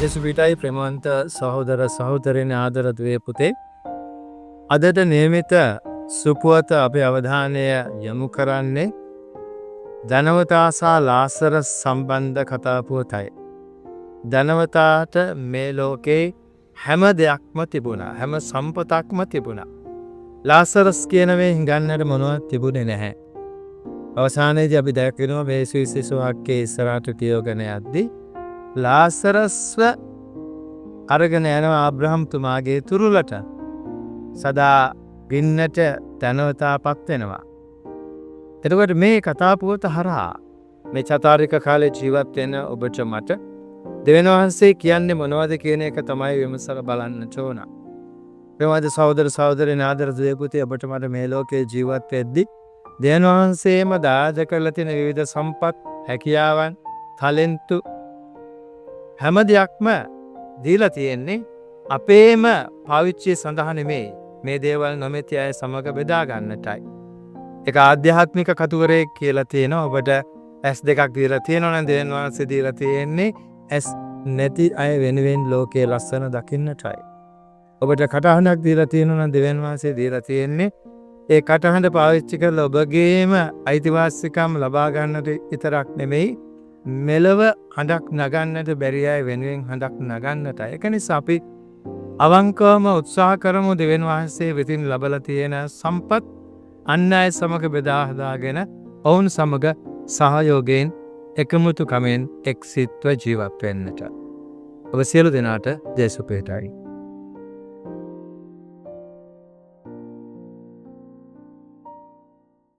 දෙසුපිටයි ප්‍රමන්ත සහෝදර සහෝදරයන් ආදරත්වය පුතේ. අදට නියමිත සුපුවත අපේ අවධානය යොමු කරන්නේ ධනවතා සහ ලාසර සම්බන්ධ කතාපුවතයි. ධනවතාට මේ ලෝකේ හැම දෙයක්ම තිබුණා. හැම සම්පතක්ම තිබුණා. ලාසරස් කියන මේ හිඟන්නට මොනවත් තිබුණේ නැහැ. අවසානයේදී අපි දැක්කනවා මේ සුවිශේෂ වාක්‍යයේ ඉස්සරහට තියෝගෙන යද්දී ලාසරස්ව අරගෙන යනවා ආබ්‍රහම් තුමාගේ තුරුලට. සදා ගින්නට ධනවතාපත් වෙනවා. එතකොට මේ කතාපුවත හරහා මේ චතුරාර්ය කාලේ ජීවත් වෙන ඔබට මට දෙවියන් වහන්සේ කියන්නේ මොනවද කියන එක තමයි විමසලා බලන්න ඕන. ප්‍රේමද සහෝදර සහෝදරයන් ආදරේ පුතේ ඔබට මට මේ ලෝකේ ජීවත් වෙද්දී දෙවියන් වහන්සේම දාජ කරලා තියෙන විවිධ සම්පත්, හැකියාවන්, ටැලන්ට් හැම දෙයක්ම දීලා තියෙන්නේ අපේම පාවිච්චිය සඳහා නෙමෙයි. මේ දේවල් නොමැති අය සමග බෙදා ගන්නටයි. ඒක ආධ්‍යාත්මික කතුවරයෙක් කියලා තියෙනවා. ඔබට S2ක් දීලා තියෙනවා නම් දෙවියන් වහන්සේ දීලා තියෙන්නේ S නැති අය වෙනුවෙන් ලෝකයේ ලස්සන දකින්නටයි. ඔබට කටහඬක් දීලා තියෙනවා නම් දෙවියන් වහන්සේ දීලා තියෙන්නේ ඒ කටහඬ පාවිච්චි කරලා ඔබගේම අයිතිවාසිකම් ලබා ගන්නට විතරක් නෙමෙයි මෙලව හඬක් නගන්නට බැරි අය වෙනුවෙන් හඬක් නගන්නටයි. ඒක නිසා අපි අවංකවම උත්සාහ කරමු දෙවියන් වහන්සේ වෙතින් ලබලා තියෙන සම්පත් අන් අය සමග බෙදා හදාගෙන ඔවුන් සමග සහයෝගයෙන් එකමුතුකමෙන් එක්සිත්ව ජීවත් වෙන්නට. ඔබ සියලු දෙනාට ජය සුවපේටයි.